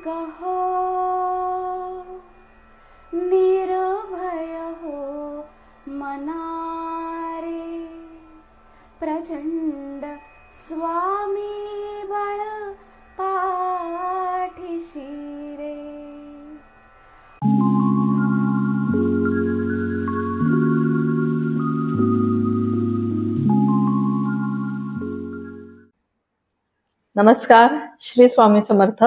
कहो निर्भय हो मनारे, प्रचंड स्वामी बळ पाठीशी रे. नमस्कार, श्री स्वामी समर्थ.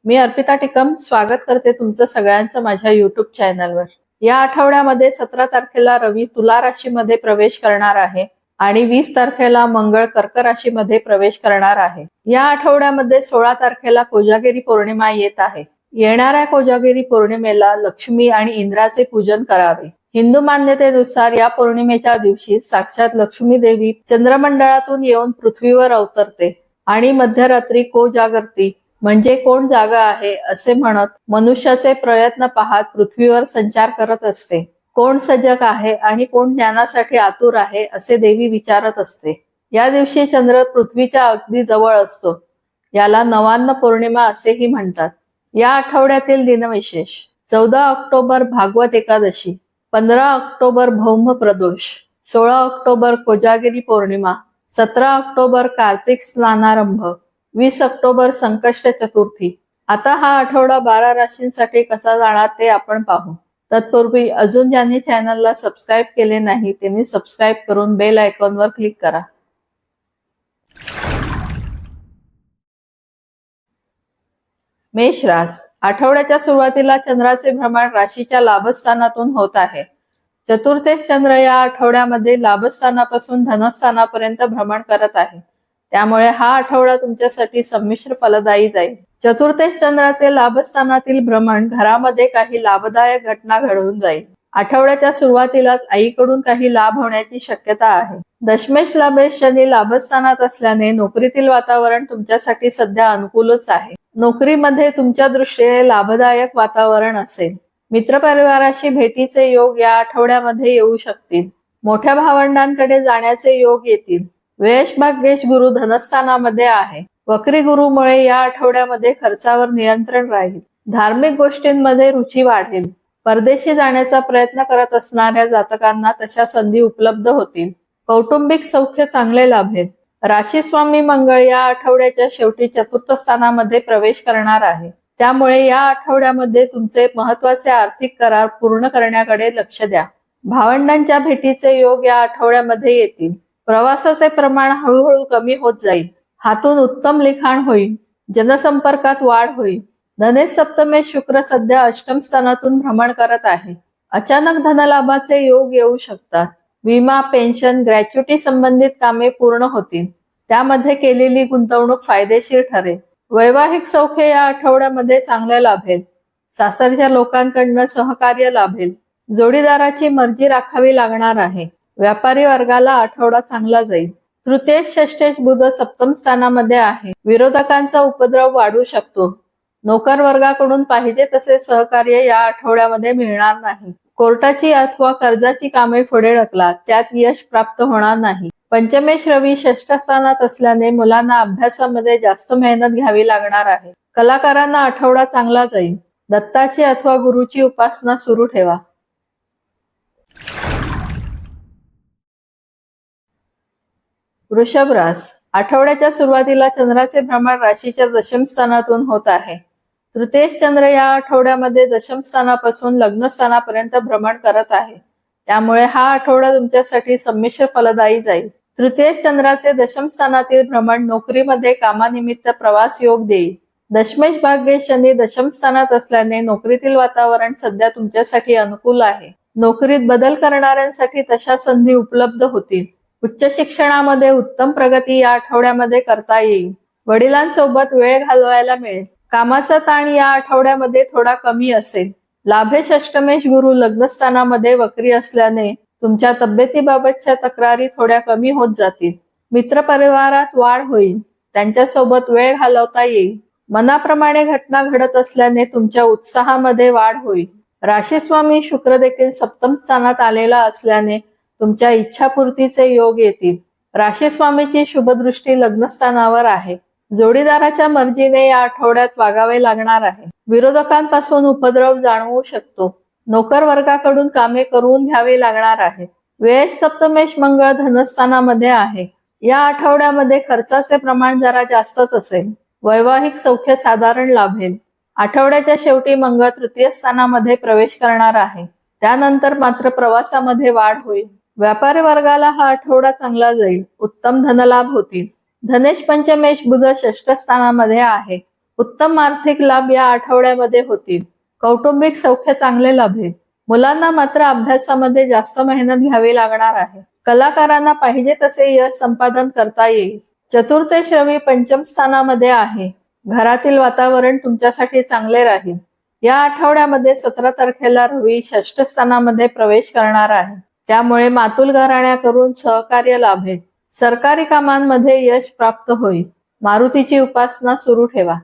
मी अर्पिता टिकम स्वागत करते तुमचं सगळ्यांचं माझ्या युट्यूब चॅनलवर. या आठवड्यामध्ये 17 तारखेला रवी तुला राशीमध्ये प्रवेश करणार आहे आणि 20 तारखेला मंगळ कर्क राशीमध्ये प्रवेश करणार आहे. या आठवड्यामध्ये 16 तारखेला कोजागिरी पौर्णिमा येत आहे. येणाऱ्या कोजागिरी पौर्णिमेला लक्ष्मी आणि इंद्राचे पूजन करावे. हिंदू मान्यतेनुसार या पौर्णिमेच्या दिवशी साक्षात लक्ष्मी देवी चंद्रमंडळातून येऊन पृथ्वीवर अवतरते आणि मध्यरात्री कोजागर्ती म्हणजे कोण जागा आहे असे म्हणत मनुष्याचे प्रयत्न पाहत पृथ्वीवर संचार करत असते. कोण सजग आहे आणि कोण ज्ञानासाठी आतुर आहे असे देवी विचारत असते. या दिवशी चंद्र पृथ्वीच्या अगदी जवळ असतो. याला नवान्न पौर्णिमा असेही म्हणतात. या आठवड्यातील दिनविशेष: 14 ऑक्टोबर भागवत एकादशी, 15 ऑक्टोबर भौम प्रदोष, 16 ऑक्टोबर कोजागिरी पौर्णिमा, 17 ऑक्टोबर कार्तिक स्नानारंभ, 20 ऑक्टोबर संकष्ट चतुर्थी. आता हा आठवडा 12 राशींसाठी कसा जाणार ते आपण पाहू. तत्पूर्वी अजून ज्यांनी चॅनलला सबस्क्राईब केले नाही त्यांनी सबस्क्राईब करून बेल आयकॉनवर क्लिक करा. मेष रास. आठवड्याच्या सुरुवातीला चंद्राचे भ्रमण राशीच्या लाभस्थानातून होत आहे. चतुर्थेश चंद्र या आठवड्यामध्ये लाभस्थानापासून धनस्थानापर्यंत भ्रमण करत आहे. त्यामुळे हा आठवडा तुमच्यासाठी संमिश्र फलदायी जाईल. चतुर्थेश चंद्राचे लाभस्थानातील भ्रमण घरामध्ये काही लाभदायक घटना घडवून जाईल. आठवड्याच्या सुरुवातीलाच आईकडून काही लाभ होण्याची शक्यता आहे. दशमेश लाभेश शनी लाभस्थानात असल्याने नोकरीतील वातावरण तुमच्यासाठी सध्या अनुकूलच आहे. नोकरीमध्ये तुमच्या दृष्टीने लाभदायक वातावरण असेल. मित्रपरिवाराशी भेटीचे योग या आठवड्यामध्ये येऊ शकतील. मोठ्या भावंडांकडे जाण्याचे योग येतील. व्ययश भाग्येश गुरु धनस्थानामध्ये आहे. वक्री गुरुमुळे या आठवड्यामध्ये खर्चावर नियंत्रण राहील. धार्मिक गोष्टींमध्ये रुची वाढेल. परदेशी जाण्याचा प्रयत्न करत असणाऱ्या जातकांना तशा संधी उपलब्ध होतील. कौटुंबिक सौख्य चांगले लाभेल. राशीस्वामी मंगळ या आठवड्याच्या शेवटी चतुर्थ स्थानामध्ये प्रवेश करणार आहे. त्यामुळे या आठवड्यामध्ये तुमचे महत्वाचे आर्थिक करार पूर्ण करण्याकडे लक्ष द्या. भावंडांच्या भेटीचे योग या आठवड्यामध्ये येतील. प्रवासाचे प्रमाण हळूहळू कमी होत जाईल. हातून उत्तम लिखाण होईल. जनसंपर्कात वाढ होईल. धनेश सप्तमेश शुक्र सध्या अष्टम स्थानातून भ्रमण करत आहे. अचानक धनलाभाचे योग येऊ शकतात. विमा, पेन्शन, ग्रॅच्युटी संबंधित कामे पूर्ण होतील. त्यामध्ये केलेली गुंतवणूक फायदेशीर ठरेल. वैवाहिक सौख्य या आठवड्यामध्ये चांगले लाभेल. सासरच्या लोकांकडून सहकार्य लाभेल. जोडीदाराची मर्जी राखावी लागणार आहे. व्यापारी वर्गाला आठवडा चांगला जाईल. तृतीयेश षष्ठेश बुध सप्तम स्थानामध्ये आहे. विरोधकांचा उपद्रव वाढू शकतो. नोकर वर्गाकडून पाहिजे तसे सहकार्य या आठवड्यामध्ये मिळणार नाही. कोर्टाची अथवा कर्जाची कामे पुढे ढकला, त्यात यश प्राप्त होणार नाही. पंचमेश रवी षष्ठ स्थानात असल्याने मुलांना अभ्यासामध्ये जास्त मेहनत घ्यावी लागणार आहे. कलाकारांना आठवडा चांगला जाईल. दत्ताची अथवा गुरुची उपासना सुरू ठेवा. वृषभ रास. आठवड्याच्या सुरुवातीला चंद्राचे भ्रमण राशीच्या दशम स्थानातून होत आहे. तृतीयेश चंद्र या आठवड्यामध्ये दशम स्थानापासून लग्न स्थानापर्यंत भ्रमण करत आहे. त्यामुळे हा आठवडा तुमच्यासाठी संमिश्र फलदायी जाईल. तृतीयेश चंद्राचे दशम स्थानातील भ्रमण नोकरीमध्ये कामानिमित्त प्रवास योग देईल. दशमेश भाग्येश शनी दशम स्थानात असल्याने नोकरीतील वातावरण सध्या तुमच्यासाठी अनुकूल आहे. नोकरीत बदल करणाऱ्यांसाठी तशा संधी उपलब्ध होतील. उच्च शिक्षणामध्ये उत्तम प्रगती या आठवड्यामध्ये करता येईल. वडिलांसोबत वेळ घालवायला मिळेल. कामाचा ताण या आठवड्यामध्ये थोडा कमी असेल. लाभेश अष्टमेश गुरु लग्नस्थानामध्ये वक्री असल्याने तुमच्या तब्येतीबाबतच्या तक्रारी थोड्या कमी होत जातील. मित्रपरिवारात वाढ होईल. त्यांच्यासोबत वेळ घालवता येईल. मनाप्रमाणे घटना घडत असल्याने तुमच्या उत्साहामध्ये वाढ होईल. राशीस्वामी शुक्र देखील सप्तम स्थानात आलेला असल्याने तुमच्या इच्छापूर्तीचे योग येतील. राशीस्वामीची शुभदृष्टी लग्नस्थानावर आहे. जोडीदाराच्या मर्जीने या आठवड्यात वागावे लागणार आहे. विरोधकांपासून उपद्रव जाणवू शकतो. नोकर वर्गाकडून कामे करून घ्यावी लागणार आहेत. व्यय सप्तमेश मंगळ धनस्थानामध्ये आहे. या आठवड्यामध्ये खर्चाचे प्रमाण जरा जास्तच असेल. वैवाहिक सौख्य साधारण लाभेल. आठवड्याच्या शेवटी मंगळ तृतीय स्थानामध्ये प्रवेश करणार आहे. त्यानंतर मात्र प्रवासामध्ये वाढ होईल. व्यापारी वर्गाला हा आठवडा चांगला जाईल. उत्तम धनलाभ होतील. धनेश पंचमेश बुध षष्ठ स्थानामध्ये आहे. उत्तम आर्थिक लाभ या आठवड्यामध्ये होतील. कौटुंबिक सौख्य चांगले लाभेल. मुलांना मात्र अभ्यासामध्ये जास्त मेहनत घ्यावी लागणार आहे. कलाकारांना पाहिजे तसे यश संपादन करता येईल. चतुर्थेश रवी पंचम स्थानामध्ये आहे. घरातील वातावरण तुमच्यासाठी चांगले राहील. या आठवड्यामध्ये 17 तारखेला रवी षष्ठ स्थानामध्ये प्रवेश करणार आहे. त्यामुळे मातुल घराण्याकडून सहकार्य लाभेल. सरकारी कामांमध्ये यश प्राप्त होईल. मारुतीची उपासना सुरू ठेवा.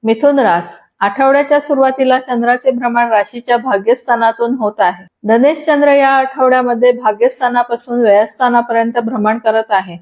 मिथुन रास. आठवड्याच्या सुरुवातीला चंद्राचे भ्रमण राशीच्या भाग्यस्थानातून होत आहे. धनेश चंद्र या आठवड्यामध्ये भाग्यस्थानापासून व्ययस्थानापर्यंत भ्रमण करत आहे.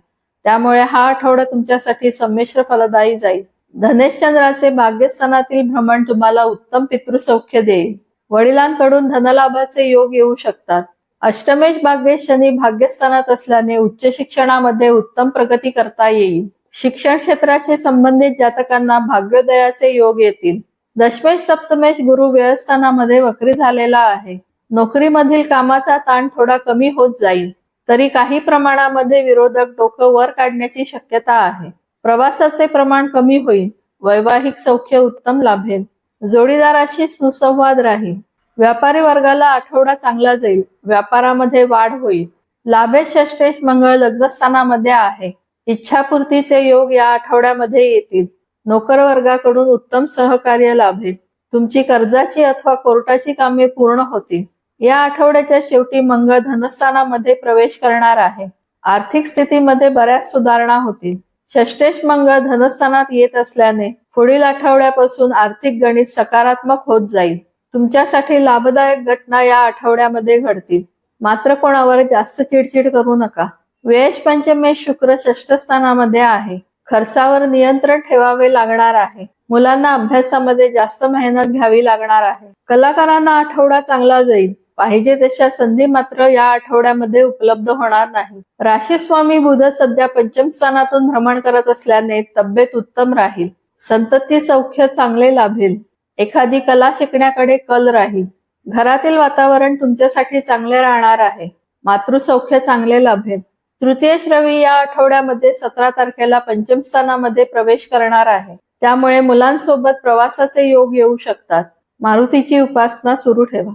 त्यामुळे हा आठवडा तुमच्यासाठी संमिश्र फलदायी जाईल. धनेश चंद्राचे भाग्यस्थानातील भ्रमण तुम्हाला उत्तम पितृसौख्य देईल. वडिलांकडून धनलाभाचे योग येऊ शकतात. अष्टमेश भाग्येश शनी भाग्यस्थानात असल्याने उच्च शिक्षणामध्ये उत्तम प्रगती करता येईल. शिक्षण क्षेत्राशी संबंधित जातकांना भाग्योदयाचे योग येतील. दशमेश सप्तमेश गुरु व्ययस्थानामध्ये वक्री झालेला आहे. नोकरीमधील कामाचा ताण थोडा कमी होत जाईल. तरी काही प्रमाणामध्ये विरोधक डोकं वर काढण्याची शक्यता आहे. प्रवासाचे प्रमाण कमी होईल. वैवाहिक सौख्य उत्तम लाभेल. जोडीदाराशी सुसंवाद राहील. व्यापारी वर्गाला आठवडा चांगला जाईल. व्यापारामध्ये वाढ होईल. लाभेश षष्ठेश मंगळ लग्नस्थानामध्ये आहे. इच्छापूर्तीचे योग या आठवड्यामध्ये येतील. नोकर वर्गाकडून उत्तम सहकार्य लाभेल. तुमची कर्जाची अथवा कोर्टाची कामे पूर्ण होतील. या आठवड्याच्या शेवटी मंगळ धनस्थानामध्ये प्रवेश करणार आहे. आर्थिक स्थितीमध्ये बऱ्याच सुधारणा होतील. षष्ठेश मंगळ धनस्थानात येत असल्याने पुढील आठवड्यापासून आर्थिक गणित सकारात्मक होत जाईल. तुमच्यासाठी लाभदायक घटना या आठवड्यामध्ये घडतील. मात्र कोणावर जास्त चिडचिड करू नका. व्ययेश पंचमेश शुक्र षष्ठ स्थानामध्ये आहे. खर्चावर नियंत्रण ठेवावे लागणार आहे. मुलांना अभ्यासामध्ये जास्त मेहनत घ्यावी लागणार आहे. कलाकारांना आठवडा चांगला जाईल. पाहिजे तशा संधी मात्र या आठवड्यामध्ये उपलब्ध होणार नाही. राशी स्वामी बुध सध्या पंचम स्थानातून भ्रमण करत असल्याने तब्येत उत्तम राहील. संतती सौख्य चांगले लाभेल. एखादी कला शिकण्याकडे कल राहील. घरातील वातावरण तुमच्यासाठी चांगले राहणार आहे. मातृसौख्य चांगले लाभेल. तृतीयेश रवी या आठवड्यामध्ये 17 तारखेला पंचम स्थानामध्ये प्रवेश करणार आहे. त्यामुळे मुलांसोबत प्रवासाचे योग येऊ शकतात. मारुतीची उपासना सुरू ठेवा.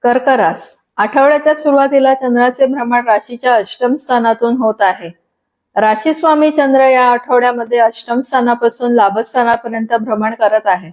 कर्क रास. आठवड्याच्या सुरुवातीला चंद्राचे भ्रमण राशीच्या अष्टम स्थानातून होत आहे. राशी स्वामी चंद्र या आठवड्यामध्ये अष्टम स्थानापासून लाभस्थानापर्यंत भ्रमण करत आहे.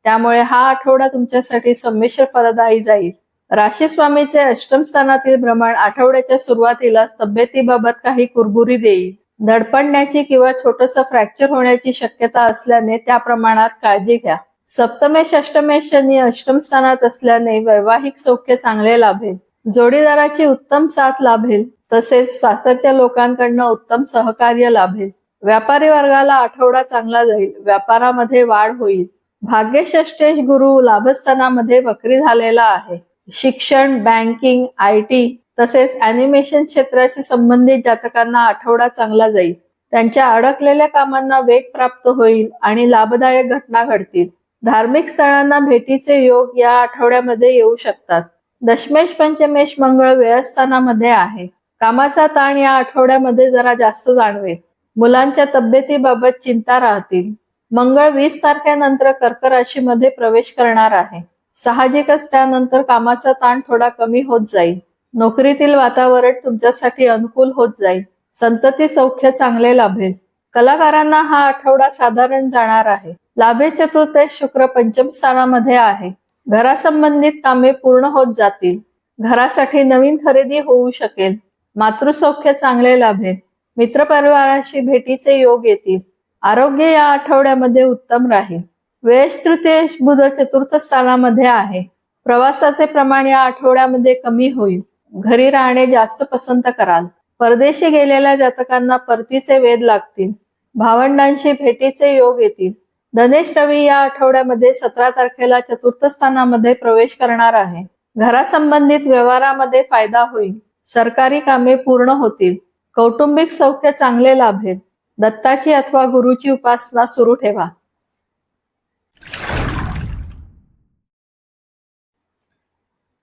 त्यामुळे हा आठवडा तुमच्यासाठी संमिश्र फलदायी जाईल. राशी स्वामीचे अष्टम स्थानातील भ्रमण आठवड्याच्या सुरुवातीलाच तब्येतीबाबत काही कुरबुरी देईल. धडपडण्याची किंवा छोटंसं फ्रॅक्चर होण्याची शक्यता असल्याने त्या प्रमाणात काळजी घ्या. सप्तमेश अष्टमेश शनी अष्टम स्थानात असल्याने वैवाहिक सौख्य चांगले लाभेल. जोडीदाराची उत्तम साथ लाभेल. तसेच सासरच्या लोकांकडनं उत्तम सहकार्य लाभेल. व्यापारी वर्गाला आठवडा चांगला जाईल. व्यापारामध्ये वाढ होईल. भाग्य षष्ठेश गुरु लाभस्थानामध्ये वक्री झालेला आहे. शिक्षण, बँकिंग, IT तसेच ॲनिमेशन क्षेत्राशी संबंधित जातकांना आठवडा चांगला जाईल. त्यांच्या अडकलेल्या कामांना वेग प्राप्त होईल आणि लाभदायक घटना घडतील. धार्मिक स्थळांना भेटीचे योग या आठवड्यामध्ये येऊ शकतात. दशमेश पंचमेश मंगळ व्ययस्थानामध्ये आहे. कामाचा ताण या आठवड्यामध्ये जरा जास्त जाणवेल. मुलांच्या तब्येतीबाबत चिंता राहतील. मंगळ 20 तारखेनंतर कर्क राशीमध्ये प्रवेश करणार आहे. साहजिकच त्यानंतर कामाचा ताण थोडा कमी होत जाईल. नोकरीतील वातावरण तुमच्यासाठी अनुकूल होत जाईल. संतती सौख्य चांगले लाभेल. कलाकारांना हा आठवडा साधारण जाणार आहे. लाभे चतुर्थेश शुक्र पंचम स्थानामध्ये आहे. घरासंबंधित कामे पूर्ण होत जातील. घरासाठी नवीन खरेदी होऊ शकेल. मातृसौख्य चांगले लाभेल. मित्रपरिवाराशी भेटीचे योग येतील. आरोग्य या आठवड्यामध्ये उत्तम राहील. व्ययेश तृतीयेश बुध चतुर्थ स्थानामध्ये आहे. प्रवासाचे प्रमाण या आठवड्यामध्ये कमी होईल. घरी राहणे जास्त पसंत कराल. परदेशी गेलेल्या जातकांना परतीचे वेध लागतील. भावंडांशी भेटीचे योग येतील. धनेश रवी या आठवड्यामध्ये 17 तारखेला चतुर्थ स्थानामध्ये प्रवेश करणार आहे. घरासंबंधित व्यवहारामध्ये फायदा होईल. सरकारी कामे पूर्ण होतील. कौटुंबिक सौख्य चांगले लाभेल. दत्ताची अथवा गुरुची उपासना सुरू ठेवा.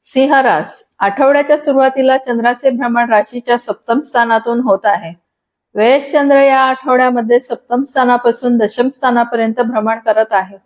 सिंह रास. आठवड्याच्या सुरुवातीला चंद्राचे भ्रमण राशीच्या सप्तम स्थानातून होत आहे. वेळेस चंद्र या आठवड्यामध्ये सप्तम स्थानापासून दशम स्थानापर्यंत भ्रमण करत आहे.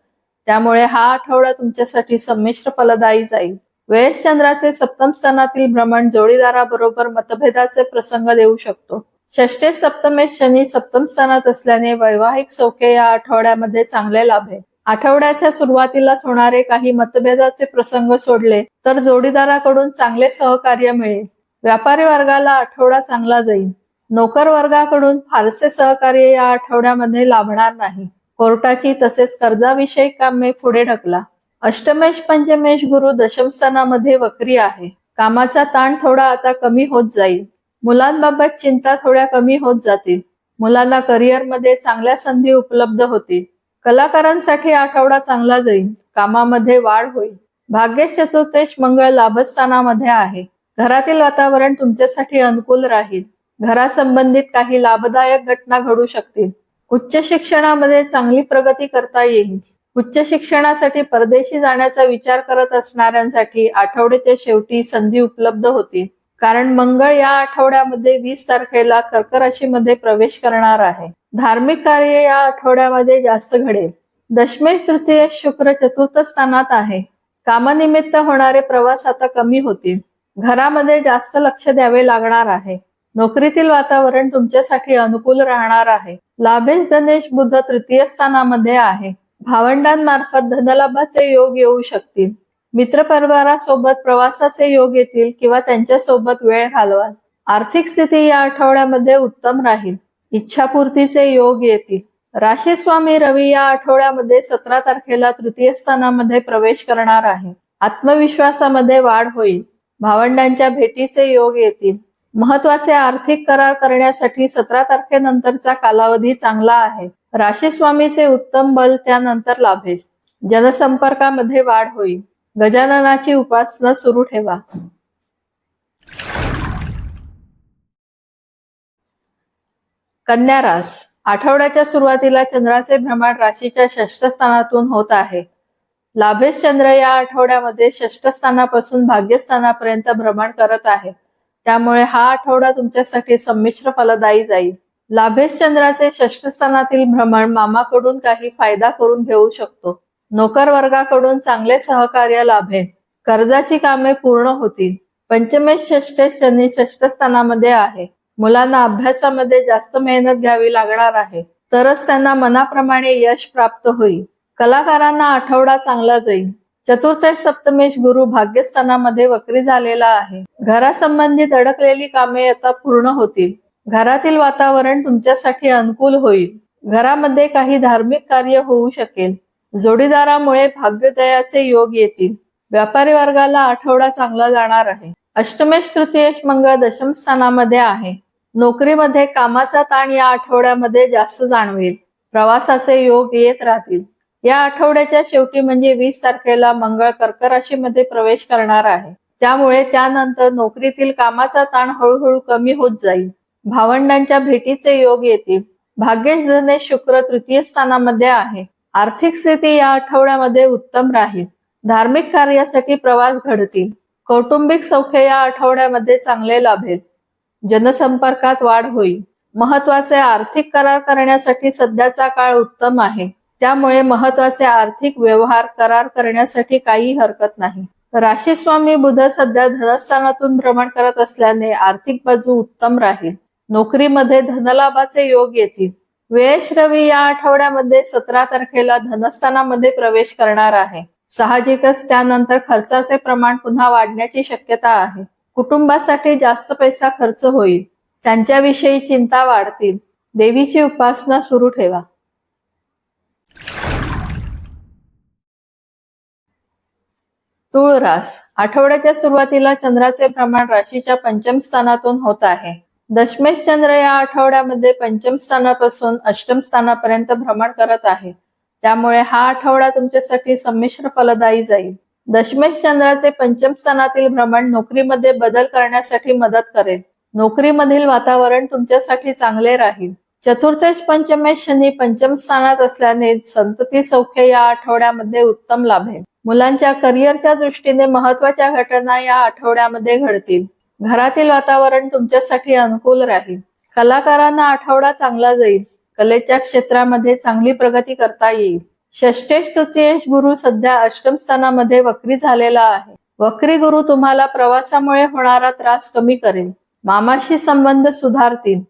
त्यामुळे हा आठवडा तुमच्यासाठी संमिश्र फलदायी जाईल. वेळेस चंद्राचे सप्तम स्थानातील भ्रमण जोडीदाराबरोबर मतभेदाचे प्रसंग देऊ शकतो. षष्ठे सप्तमेश शनी सप्तम स्थानात असल्याने वैवाहिक सौख्य या आठवड्यामध्ये चांगले लाभेल. आठवड्याच्या सुरुवातीलाच होणारे काही मतभेदाचे प्रसंग सोडले तर जोडीदाराकडून चांगले सहकार्य मिळेल. व्यापारी वर्गाला आठवडा चांगला जाईल. नोकर वर्गाकडून फारसे सहकार्य या आठवड्यामध्ये लाभणार नाही. कोर्टाची तसेच कर्जाविषयी कामे पुढे ढकला. अष्टमेश पंचमेश गुरु दशम स्थानामध्ये वक्री आहे. कामाचा ताण थोडा आता कमी होत जाईल. मुलांबाबत चिंता थोड्या कमी होत जातील. मुलांना करिअरमध्ये चांगल्या संधी उपलब्ध होतील. कलाकारांसाठी आठवडा चांगला जाईल. कामामध्ये वाढ होईल. भाग्येश चतुर्थेश मंगळ लाभस्थानामध्ये आहे. घरातील वातावरण तुमच्यासाठी अनुकूल राहील. घरासंबंधित काही लाभदायक घटना घडू शकतील. उच्च शिक्षणामध्ये चांगली प्रगती करता येईल. उच्च शिक्षणासाठी परदेशी जाण्याचा विचार करत असणाऱ्यांसाठी आठवड्याच्या शेवटी संधी उपलब्ध होतील. कारण मंगळ या आठवड्यामध्ये 20 तारखेला कर्क राशीमध्ये प्रवेश करणार आहे. धार्मिक कार्य या आठवड्यामध्ये जास्त घडेल. दशमेश तृतीयेश शुक्र चतुर्थ स्थानात आहे. कामानिमित्त होणारे प्रवास आता कमी होतील. घरामध्ये जास्त लक्ष द्यावे लागणार आहे. नोकरीतील वातावरण तुमच्यासाठी अनुकूल राहणार आहे. लाभेश धनेश बुध तृतीय स्थानामध्ये आहे. भावंडांमार्फत धनलाभाचे योग येऊ शकतील. मित्रपरिवारासोबत प्रवासाचे योग येतील किंवा त्यांच्यासोबत वेळ घालवाल. आर्थिक स्थिती या आठवड्यामध्ये उत्तम राहील. इच्छापूर्तीचे योग येतील. राशी स्वामी रवी या आठवड्यामध्ये 17 तारखेला तृतीय स्थानामध्ये प्रवेश करणार आहे. आत्मविश्वासामध्ये वाढ होईल. भावंडांच्या भेटीचे योग येतील. महत्वाचे आर्थिक करार करण्यासाठी 17 तारखेनंतरचा कालावधी चांगला आहे. राशी स्वामीचे उत्तम बल त्यानंतर लाभेल. जनसंपर्कामध्ये वाढ होईल. गजाननाची उपासना सुरू ठेवा. कन्या रास. आठवड्याच्या सुरुवातीला चंद्राचे भ्रमण राशीच्या षष्ठ स्थानातून होत आहे. लाभेश चंद्र या आठवड्यामध्ये षष्ठ स्थानापासून भाग्यस्थानापर्यंत भ्रमण करत आहे. त्यामुळे हा आठवडा तुमच्यासाठी संमिश्र फलदायी जाईल. लाभेश चंद्राचे षष्ठ स्थानातील भ्रमण मामाकडून काही फायदा करून घेऊ शकतो. नोकर वर्गाकडून चांगले सहकार्य लाभेल. कर्जाची कामे पूर्ण होतील. पंचमेश षष्ठेश शनी षष्ठ स्थानामध्ये आहे. मुलांना अभ्यासामध्ये जास्त मेहनत घ्यावी लागणार आहे. तरच त्यांना मनाप्रमाणे यश प्राप्त होईल. कलाकारांना आठवडा चांगला जाईल. चतुर्थेश सप्तमेश गुरु भाग्यस्थानामध्ये वक्री झालेला आहे. घरासंबंधित अडकलेली कामे आता पूर्ण होतील. घरातील वातावरण तुमच्यासाठी अनुकूल होईल. घरामध्ये काही धार्मिक कार्य होऊ शकेल. जोडीदारामुळे भाग्योदयाचे योग येतील. व्यापारी वर्गाला आठवडा चांगला जाणार आहे. अष्टमेश तृतीयेश मंगळ दशम स्थानामध्ये आहे. नोकरीमध्ये कामाचा ताण या आठवड्यामध्ये जास्त जाणवेल. प्रवासाचे योग येत राहतील. या आठवड्याच्या शेवटी म्हणजे 20 तारखेला मंगळ कर्क राशीमध्ये प्रवेश करणार आहे. त्यामुळे त्यानंतर नोकरीतील कामाचा ताण हळूहळू कमी होत जाईल. भावंडांच्या भेटीचे योग येतील. भाग्येश धनेश शुक्र तृतीय स्थानामध्ये आहे. आर्थिक स्थिती या आठवड्यामध्ये उत्तम राहील. धार्मिक कार्यासाठी प्रवास घडतील. कौटुंबिक सौख्य या आठवड्यामध्ये चांगले लाभेल. जनसंपर्कात वाढ होईल. महत्वाचे आर्थिक करार करण्यासाठी सध्याचा काळ उत्तम आहे. त्यामुळे महत्वाचे आर्थिक व्यवहार करार करण्यासाठी काही हरकत नाही. राशी स्वामी बुध सध्या धनस्थानातून भ्रमण करत असल्याने आर्थिक बाजू उत्तम राहील. नोकरीमध्ये धनलाभाचे योग येतील. वेळेश रवी या आठवड्यामध्ये 17 तारखेला धनस्थानामध्ये प्रवेश करणार आहे. साहजिकच त्यानंतर खर्चाचे प्रमाण पुन्हा वाढण्याची शक्यता आहे. कुटुंबासाठी जास्त पैसा खर्च होईल. त्यांच्याविषयी चिंता वाढतील. देवीची उपासना सुरू ठेवा. तूळ रास आठवड्याच्या सुरुवातीला चंद्राचे भ्रमण राशीच्या पंचम स्थानातून होत आहे. दशमेश चंद्र या आठवड्यामध्ये पंचम स्थानापासून अष्टम स्थानापर्यंत भ्रमण करत आहे. त्यामुळे हा आठवडा तुमच्यासाठी संमिश्र फलदायी जाईल. दशमेश चंद्राचे पंचम स्थानातील भ्रमण नोकरीमध्ये बदल करण्यासाठी मदत करेल. नोकरीमधील वातावरण तुमच्यासाठी चांगले राहील. चतुर्थेश पंचमेश शनी पंचम स्थानात असल्याने संतती सौख्य या आठवड्यामध्ये उत्तम लाभेल. मुलांच्या करिअरच्या दृष्टीने महत्वाच्या घटना या आठवड्यामध्ये घडतील. घरातील वातावरण तुमच्यासाठी अनुकूल राहील. कलाकारांना आठवडा चांगला जाईल. कलेच्या क्षेत्रामध्ये चांगली प्रगती करता येईल. षष्ठेश तृतीयेश गुरु सध्या अष्टम स्थानामध्ये वक्री झालेला आहे. वक्री गुरु तुम्हाला प्रवासामुळे होणारा त्रास कमी करेल. मामाशी संबंध सुधारतील.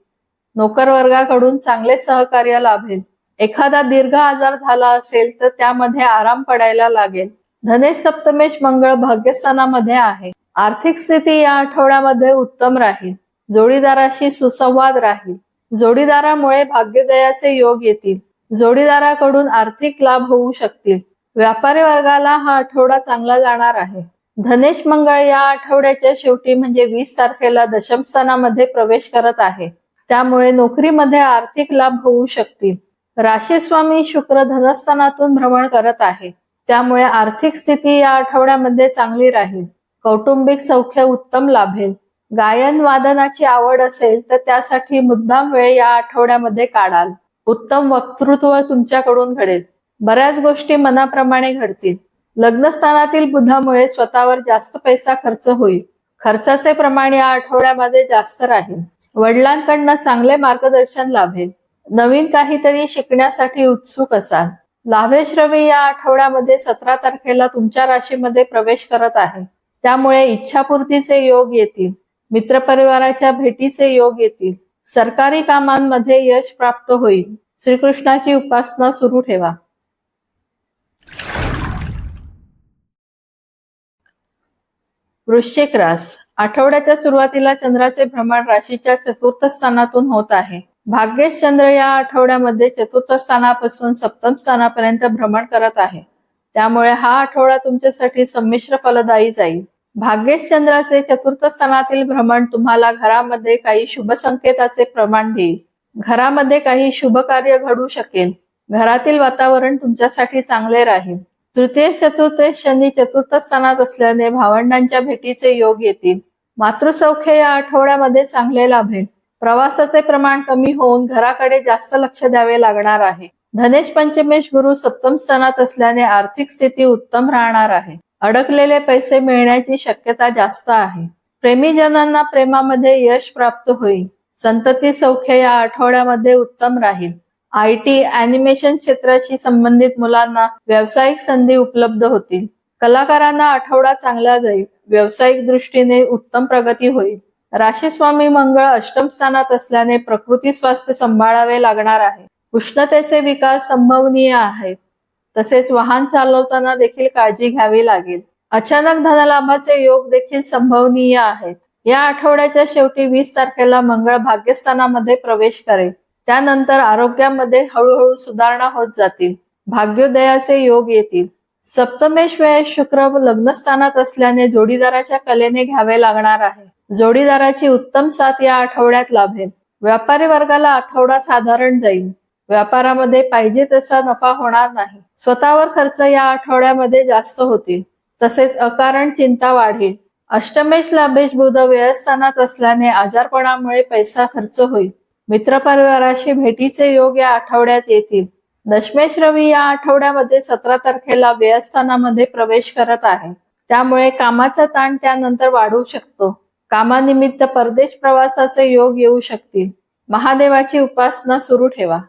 नोकर वर्गाकडून चांगले सहकार्य लाभेल. एखादा दीर्घ आजार झाला असेल तर त्यामध्ये आराम पडायला लागेल. धनेश सप्तमेश मंगळ भाग्यस्थानामध्ये आहे. आर्थिक स्थिती या आठवड्यामध्ये उत्तम राहील. जोडीदाराशी सुसंवाद राहील. जोडीदारामुळे भाग्योदयाचे योग येतील. जोडीदाराकडून आर्थिक लाभ होऊ शकतील. व्यापारी वर्गाला हा आठवडा चांगला जाणार आहे. धनेश मंगळ या आठवड्याच्या शेवटी म्हणजे 20 तारखेला दशम स्थानामध्ये प्रवेश करत आहे. त्यामुळे नोकरीमध्ये आर्थिक लाभ होऊ शकतील. राशीस्वामी शुक्र धनस्थानातून भ्रमण करत आहे. त्यामुळे आर्थिक स्थिती या आठवड्यामध्ये चांगली राहील. कौटुंबिक सौख्य उत्तम लाभेल. गायन वादनाची आवड असेल तर त्यासाठी मुद्दाम वेळ या आठवड्यामध्ये काढाल. उत्तम वक्तृत्व तुमच्याकडून घडेल. बऱ्याच गोष्टी मनाप्रमाणे घडतील. लग्नस्थानातील बुधामुळे स्वतःवर जास्त पैसा खर्च होईल. खर्चाचे प्रमाण या आठवड्यामध्ये जास्त राहील. वडिलांकडनं चांगले मार्गदर्शन लाभेल. नवीन काहीतरी शिकण्यासाठी उत्सुक असाल. लाभेश रवी या आठवड्यामध्ये 17 तारखेला तुमच्या राशीमध्ये प्रवेश करत आहे. त्यामुळे इच्छापूर्तीचे योग येतील. मित्रपरिवाराच्या भेटीचे योग येतील. सरकारी कामांमध्ये यश प्राप्त होईल. श्रीकृष्णाची उपासना सुरू ठेवा. वृश्चिक रास आठवड्याच्या सुरुवातीला चंद्राचे भ्रमण राशीच्या चतुर्थ स्थानातून होत आहे. भाग्येश चंद्र या आठवड्यामध्ये चतुर्थ स्थानापासून सप्तम स्थानापर्यंत भ्रमण करत आहे. त्यामुळे हा आठवडा तुमच्यासाठी संमिश्र फलदायी जाईल. भाग्येश चंद्राचे चतुर्थ स्थानातील भ्रमण तुम्हाला घरामध्ये काही शुभ संकेताचे प्रमाण देईल. घरामध्ये काही शुभ कार्य घडू शकेल. घरातील वातावरण तुमच्यासाठी चांगले राहील. तृतीय चतुर्थेश शनी चतुर्थ स्थानात असल्याने भावंडांच्या भेटीचे योग येतील. मातृसौख्य या आठवड्यामध्ये चांगले लाभेल. प्रवासाचे प्रमाण कमी होऊन घराकडे जास्त लक्ष द्यावे लागणार आहे. धनेश पंचमेश गुरु सप्तम स्थानात असल्याने आर्थिक स्थिती उत्तम राहणार आहे. अडकलेले पैसे मिळण्याची शक्यता जास्त आहे. प्रेमीजनांना प्रेमामध्ये यश प्राप्त होईल. संतती सौख्य या आठवड्यामध्ये उत्तम राहील. IT, ॲनिमेशन क्षेत्राशी संबंधित मुलांना व्यावसायिक संधी उपलब्ध होतील. कलाकारांना आठवडा चांगला जाईल. व्यावसायिक दृष्टीने उत्तम प्रगती होईल. राशीस्वामी मंगळ अष्टम स्थानात असल्याने प्रकृती स्वास्थ्य सांभाळावे लागणार आहे. उष्णतेचे विकार संभवनीय आहेत. तसेच वाहन चालवताना देखील काळजी घ्यावी लागेल. अचानक धनलाभाचे योग देखील संभवनीय आहेत. या आठवड्याच्या शेवटी 20 तारखेला मंगळ भाग्यस्थानामध्ये प्रवेश करेल. त्यानंतर आरोग्यामध्ये हळूहळू सुधारणा होत जातील. भाग्योदयाचे योग येतील. सप्तमेश व्यय शुक्र लग्नस्थानात असल्याने जोडीदाराच्या कलेने घ्यावे लागणार आहे. जोडीदाराची उत्तम साथ या आठवड्यात लाभेल. व्यापारी वर्गाला आठवडा साधारण जाईल. व्यापारामध्ये पाहिजे तसा नफा होणार नाही. स्वतःवर खर्च या आठवड्यामध्ये जास्त होतील. तसेच अकारण चिंता वाढेल. अष्टमेश लाभेश बुध व्ययस्थानात असल्याने आजारपणामुळे पैसा खर्च होईल. मित्रपरिवाराशी भेटीचे योग या आठवड्यात येतील. दशमेश रवी या आठवड्यामध्ये 17 तारखेला व्ययस्थानामध्ये प्रवेश करत आहे. त्यामुळे कामाचा ताण त्यानंतर वाढू शकतो. कामानिमित्त परदेश प्रवासाचे योग येऊ शकतील. महादेवाची उपासना सुरू ठेवा.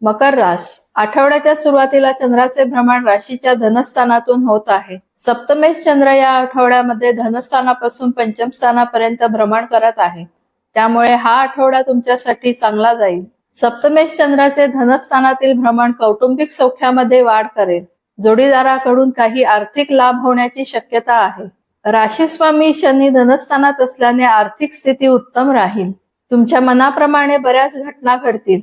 मकर रास आठवड्याच्या सुरुवातीला चंद्राचे भ्रमण राशीच्या धनस्थानातून होत आहे. सप्तमेश चंद्र या आठवड्यामध्ये धनस्थानापासून पंचम स्थानापर्यंत भ्रमण करत आहे. त्यामुळे हा आठवडा तुमच्यासाठी चांगला जाईल. सप्तमेश चंद्राचे धनस्थानातील भ्रमण कौटुंबिक सौख्यामध्ये वाढ करेल. जोडीदाराकडून काही आर्थिक लाभ होण्याची शक्यता आहे. राशीस्वामी शनी धनस्थानात असल्याने आर्थिक स्थिती उत्तम राहील. तुमच्या मनाप्रमाणे बऱ्याच घटना घडतील.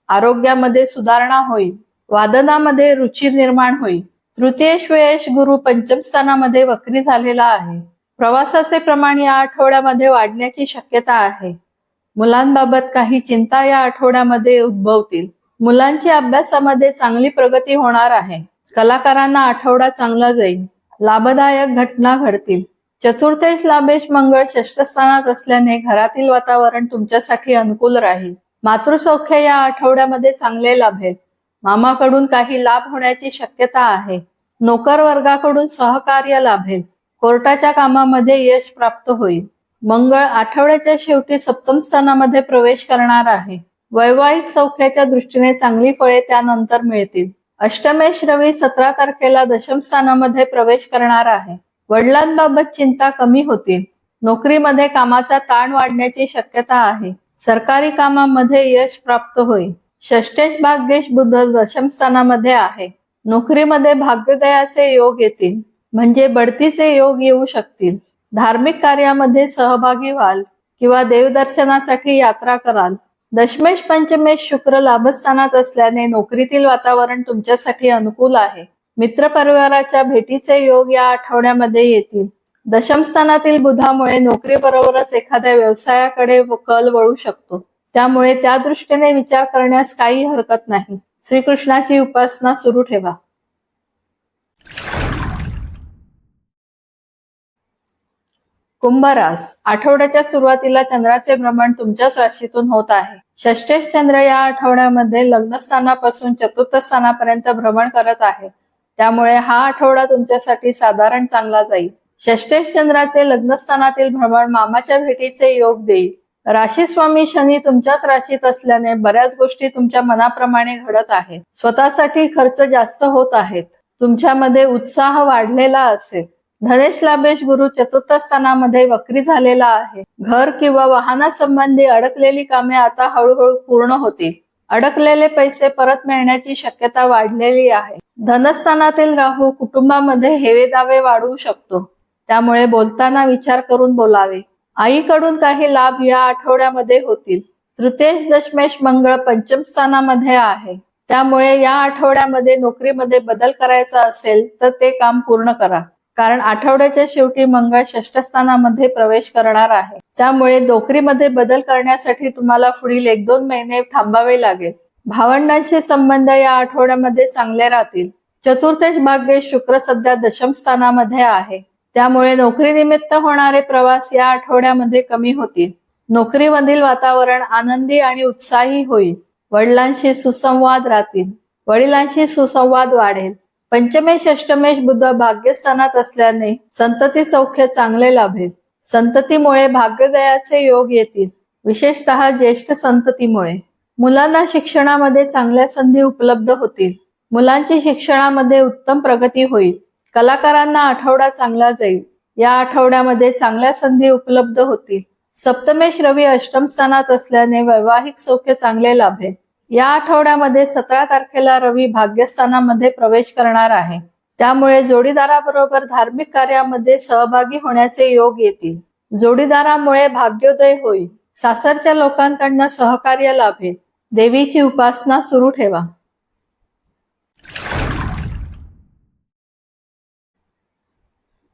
आरोग्यामध्ये सुधारणा होईल. वादनामध्ये रुची निर्माण होईल. तृतीयेश गुरु पंचम स्थानामध्ये वक्री झालेला आहे. प्रवासाचे प्रमाण या आठवड्यामध्ये वाढण्याची शक्यता आहे. मुलांबाबत काही चिंता या आठवड्यामध्ये उद्भवतील. मुलांची अभ्यासामध्ये चांगली प्रगती होणार आहे. कलाकारांना आठवडा चांगला जाईल. लाभदायक घटना घडतील. चतुर्थेश लाभेश मंगळ षष्ठस्थानात असल्याने घरातील वातावरण तुमच्यासाठी अनुकूल राहील. मातृसौख्य या आठवड्यामध्ये चांगले लाभेल. मामाकडून काही लाभ होण्याची शक्यता आहे. नोकर वर्गाकडून सहकार्य लाभेल. कोर्टाच्या कामामध्ये यश प्राप्त होईल. मंगळ आठवड्याच्या शेवटी सप्तम स्थानामध्ये प्रवेश करणार आहे. वैवाहिक सौख्याच्या दृष्टीने चांगली फळे त्यानंतर मिळतील. अष्टमेश रवी 17 तारखेला दशम स्थानामध्ये प्रवेश करणार आहे. वडिलांबाबत चिंता कमी होतील. नोकरीमध्ये कामाचा ताण वाढण्याची शक्यता आहे. सरकारी कामामध्ये यश प्राप्त होईल. षष्ठेश भाग्येश बुध दशम स्थानामध्ये आहे. नोकरीमध्ये भाग्योदयाचे योग येतील, म्हणजे बढतीचे योग येऊ शकतील. धार्मिक कार्यामध्ये सहभागी व्हाल किंवा देवदर्शनासाठी यात्रा कराल. दशमेश पंचमेश शुक्र लाभस्थानात असल्याने नोकरीतील वातावरण तुमच्यासाठी अनुकूल आहे. मित्रपरिवाराच्या भेटीचे योग या आठवड्यामध्ये येतील. दशम स्थानातील बुधामुळे नोकरीबरोबरच एखाद्या व्यवसायाकडे कल वळू शकतो. त्यामुळे त्या दृष्टीने विचार करण्यास काही हरकत नाही. श्रीकृष्णाची उपासना सुरू ठेवा. कुंभ रास आठवड्याच्या सुरुवातीला चंद्राचे भ्रमण तुमच्याच राशीतून होत आहे. षष्ठेश चंद्र या आठवड्यामध्ये लग्नस्थानापासून चतुर्थ स्थानापर्यंत भ्रमण करत आहे. त्यामुळे हा आठवडा तुमच्यासाठी साधारण चांगला जाईल. षष्ठेश चंद्राचे लग्नस्थानातील भ्रमण मामाच्या भेटीचे योग देईल. राशीस्वामी शनी तुमच्याच राशीत असल्याने बऱ्याच गोष्टी तुमच्या मनाप्रमाणे घडत आहेत. स्वतःसाठी खर्च जास्त होत आहेत. तुमच्यामध्ये उत्साह वाढलेला असेल. धनेश लाभेश गुरु चतुर्थ स्थानामध्ये वक्री झालेला आहे. घर किंवा वाहनासंबंधी अडकलेली कामे आता हळूहळू पूर्ण होतील. अडकलेले पैसे परत मिळण्याची शक्यता वाढलेली आहे. धनस्थानातील राहू कुटुंबामध्ये हेवेदावे वाढवू शकतो. त्यामुळे बोलताना विचार करून बोलावे. आईकडून काही लाभ या आठवड्यामध्ये होतील. तृतीयेश दशमेश मंगळ पंचम स्थानामध्ये आहे. त्यामुळे या आठवड्यामध्ये नोकरीमध्ये बदल करायचा असेल तर ते काम पूर्ण करा. कारण आठवड्याच्या शेवटी मंगळ षष्ठ स्थानामध्ये प्रवेश करणार आहे. त्यामुळे नोकरीमध्ये बदल करण्यासाठी तुम्हाला पुढील 1-2 महिने थांबावे लागेल. भावंडांशी संबंध या आठवड्यामध्ये चांगले राहतील. चतुर्थेश भाग्येश शुक्र सध्या दशम स्थानामध्ये आहे. त्यामुळे नोकरीनिमित्त होणारे प्रवास या आठवड्यामध्ये कमी होतील. नोकरीमधील वातावरण आनंदी आणि उत्साही होईल. वडिलांशी सुसंवाद राहतील. वडिलांशी सुसंवाद वाढेल. पंचमेश अष्टमेश बुध भाग्यस्थानात असल्याने संतती सौख्य चांगले लाभेल. संततीमुळे भाग्योदयाचे योग येतील, विशेषतः ज्येष्ठ संततीमुळे. मुलांना शिक्षणामध्ये चांगल्या संधी उपलब्ध होतील. मुलांची शिक्षणामध्ये उत्तम प्रगती होईल. कलाकारांना आठवडा चांगला जाईल. या आठवड्यामध्ये चांगल्या संधी उपलब्ध होतील. सप्तमेश रवी अष्टम स्थानात असल्याने वैवाहिक सौख्य चांगले लाभेल. या आठवड्यामध्ये 17 तारखेला रवी भाग्यस्थानामध्ये प्रवेश करणार आहे. त्यामुळे जोडीदाराबरोबर धार्मिक कार्यामध्ये सहभागी होण्याचे योग येतील. जोडीदारामुळे भाग्योदय होईल. सासरच्या लोकांकडून सहकार्य लाभेल. देवीची उपासना सुरू ठेवा.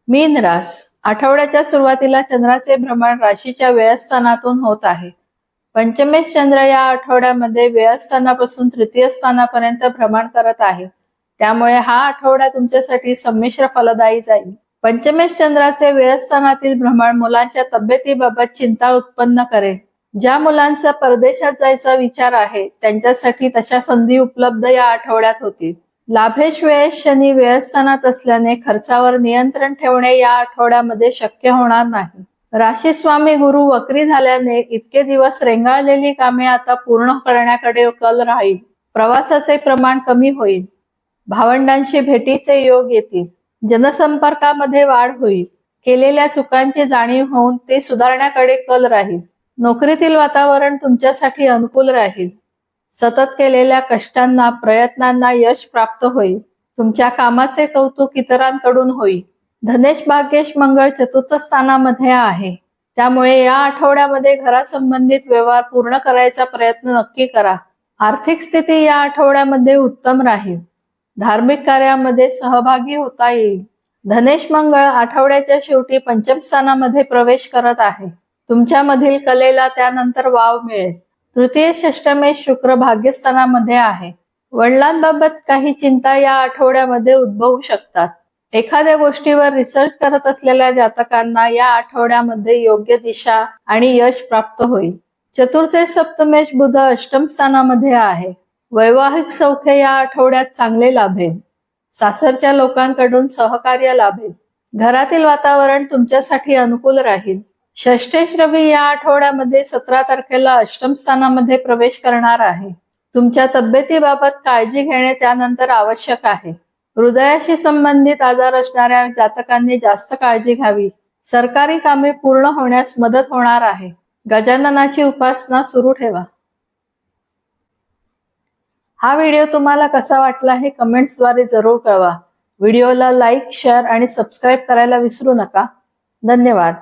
मीन रास आठवड्याच्या सुरुवातीला चंद्राचे भ्रमण राशीच्या व्ययस्थानातून होत आहे. पंचमेश चंद्र या आठवड्यामध्ये व्ययस्थानापासून तृतीय स्थानापर्यंत भ्रमण करत आहे. त्यामुळे हा आठवडा तुमच्यासाठी संमिश्र फलदायी जाईल. पंचमेश चंद्राचे व्ययस्थानातील भ्रमण मुलांच्या तब्येतीबाबत चिंता उत्पन्न करेल. ज्या मुलांचा परदेशात जायचा विचार आहे त्यांच्यासाठी तशा संधी उपलब्ध या आठवड्यात होतील. लाभेश व्ययेश शनी व्ययस्थानात असल्याने खर्चावर नियंत्रण ठेवणे या आठवड्यामध्ये शक्य होणार नाही. राशीस्वामी गुरु वक्री झाल्याने इतके दिवस रेंगाळलेली कामे आता पूर्ण करण्याकडे कल राहील. प्रवासाचे प्रमाण कमी होईल. भावंडांशी भेटीचे योग येतील. जनसंपर्कामध्ये वाढ होईल. केलेल्या चुकांची जाणीव होऊन ते सुधारण्याकडे कल राहील. नोकरीतील वातावरण तुमच्यासाठी अनुकूल राहील. सतत केलेल्या कष्टांना प्रयत्नांना यश प्राप्त होईल. तुमच्या कामाचे कौतुक इतरांकडून होईल. धनेश भाग्येश मंगळ चतुर्थ स्थानामध्ये आहे, त्यामुळे या आठवड्यामध्ये घरासंबंधित व्यवहार पूर्ण करायचा प्रयत्न नक्की करा. आर्थिक स्थिती या आठवड्यामध्ये उत्तम राहील. धार्मिक कार्यामध्ये सहभागी होता येईल. धनेश मंगळ आठवड्याच्या शेवटी पंचम स्थानामध्ये प्रवेश करत आहे. तुमच्यामधील कलेला त्यानंतर वाव मिळेल. तृतीय षष्टमेश शुक्र भाग्यस्थानामध्ये आहे. वडिलांबाबत काही चिंता या आठवड्यामध्ये उद्भवू शकतात. एखाद्या गोष्टीवर रिसर्च करत असलेल्या जातकांना या आठवड्यामध्ये योग्य दिशा आणि यश प्राप्त होईल. चतुर्थ सप्तमेश बुध अष्टम स्थानामध्ये आहे. वैवाहिक सौख्य या आठवड्यात चांगले लाभेल. सासरच्या लोकांकडून सहकार्य लाभेल. घरातील वातावरण तुमच्यासाठी अनुकूल राहील. षष्ठेश रवी या आठवड्यामध्ये 17 तारखेला अष्टम स्थानामध्ये प्रवेश करणार आहे. तुमच्या तब्येतीबाबत काळजी घेणे त्यानंतर आवश्यक आहे. हृदयाशी संबंधित आजार असणाऱ्या जातकांनी जास्त काळजी घ्यावी. सरकारी कामे पूर्ण होण्यास मदत होणार आहे. गजाननाची उपासना सुरू ठेवा. हा व्हिडिओ तुम्हाला कसा वाटला हे कमेंट्सद्वारे जरूर कळवा. व्हिडिओला लाईक, शेअर आणि सबस्क्राईब करायला विसरू नका. धन्यवाद.